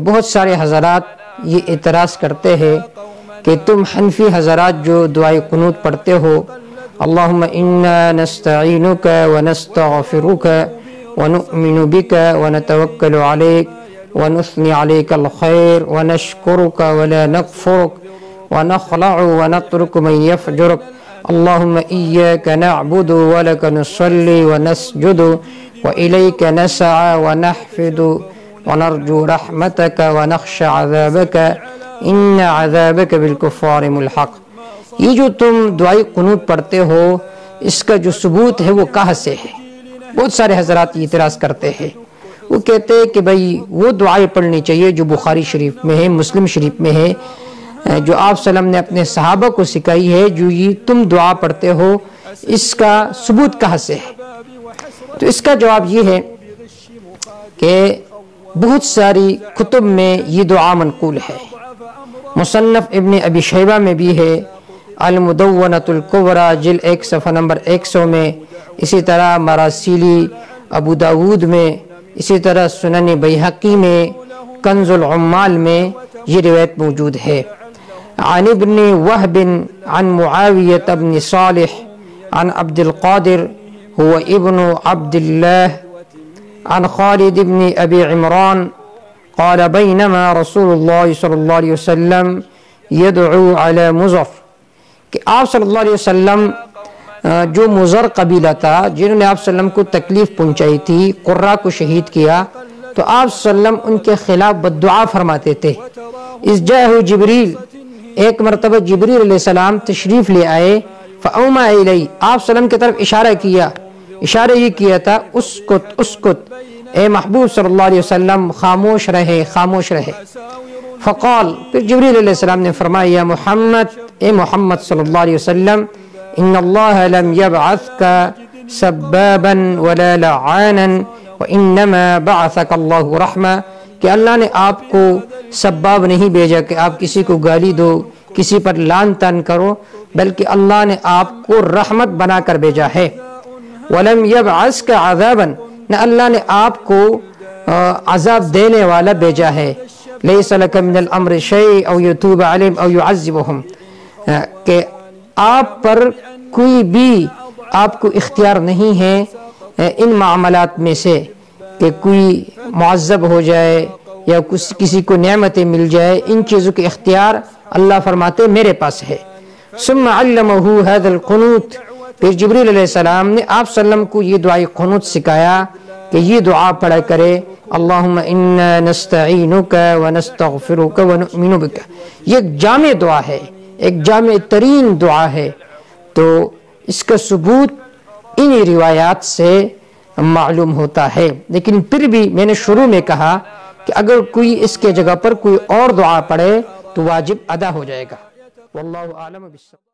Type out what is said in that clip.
بہت سارے حضرات یہ اعتراض کرتے ہیں کہ تم حنفی حضرات جو دعائے قنوت پڑھتے ہو اللہم انا نستعینک ونستغفرک ونؤمن بک ونتوکل علیک ونثنی علیک الخیر ونشکرک ولا نکفرک ونخلع ونترک من یفجرک اللہم ایاک نعبد ولک نصلی ونسجد وإلیک نسعى ونحفد ونرجو رحمتک ونخشى عذابک ان عذابک بالکفار ملحق۔ یہ جو تم دعائی قنوت پڑھتے ہو اس کا جو ثبوت ہے وہ کہاں سے ہے؟ بہت سارے حضرات اعتراض کرتے ہیں، وہ کہتے ہیں کہ بھئی وہ دعائیں پڑھنی چاہیے جو بخاری شریف میں ہے، مسلم شریف میں ہے، جو آپ صلی اللہ علیہ وسلم نے اپنے صحابہ کو سکھائی ہے، جو یہ تم دعا پڑھتے ہو اس کا ثبوت کہاں سے ہے؟ تو اس کا جواب یہ ہے کہ بہت ساری کتب میں یہ دعا منقول ہے، مصنف ابن ابی شیبہ میں بھی ہے، المدونۃ الکبریٰ جلد 1 صفحہ نمبر 100 میں، اسی طرح مراسیلی ابو داود میں، اسی طرح سنن بیہقی میں، کنز العمال میں یہ روایت موجود ہے۔ عن ابن وہب عن معاویہ بن صالح عن عبد القادر هو ابن عبد الله عن خالد بن ابی عمران قال بینما رسول اللہ صلی اللہ علیہ وسلم یدعو علی مضر، کہ آپ صلی اللہ علیہ وسلم جو مضر قبیلہ تھا جنہوں نے آپ صلی اللہ علیہ وسلم کو تکلیف پہنچائی تھی، قرہ کو شہید کیا، تو آپ صلی اللہ علیہ وسلم ان کے خلاف بددعا فرماتے تھے۔ اذ جاءہ جبریل، ایک مرتبہ جبریل علیہ السلام تشریف لے آئے، فاومع الیہ، آپ صلی اللہ علیہ وسلم کی طرف اشارہ کیا، اشارہ یہ کیا تھا اسکت اسکت، اے محبوب صلی اللہ علیہ وسلم خاموش رہے خاموش رہے۔ فقال، پھر جبریل علیہ السلام نے فرمایا یا محمد، اے محمد صلی اللہ علیہ وسلم، ان اللہ لم یبعثک سبابا ولا لعانا وانما بعثک اللہ رحمہ، کہ اللہ نے آپ کو سباب نہیں بھیجا کہ آپ کسی کو گالی دو، کسی پر لعن طعن کرو، بلکہ اللہ نے آپ کو رحمت بنا کر بھیجا ہے۔ ولم یبعثک عذابا، نہ اللہ نے آپ کو عذاب دینے والا بھیجا ہے۔ لیس لک من الامر شیء او یتوب علیہم او یعذبہم، کہ آپ پر کوئی بھی آپ کو اختیار نہیں ہے ان معاملات میں سے کہ کوئی معذب ہو جائے یا کسی کو نعمتیں مل جائے، ان چیزوں کے اختیار اللہ فرماتے میرے پاس ہے۔ ثم علمہ هذا القنوت، پھر جبریل علیہ السلام نے آپ صلی اللہ علیہ وسلم کو یہ دعائی قنوت سکھایا کہ یہ دعا پڑھا کرے، اللہم انا نستعینک ونستغفرک ونؤمن بک۔ یہ ایک جامع دعا ہے، ایک جامع ترین دعا ہے، تو اس کا ثبوت ان روایات سے معلوم ہوتا ہے۔ لیکن پھر بھی میں نے شروع میں کہا کہ اگر کوئی اس کے جگہ پر کوئی اور دعا پڑھے تو واجب ادا ہو جائے گا۔ واللہ اعلم بالصواب۔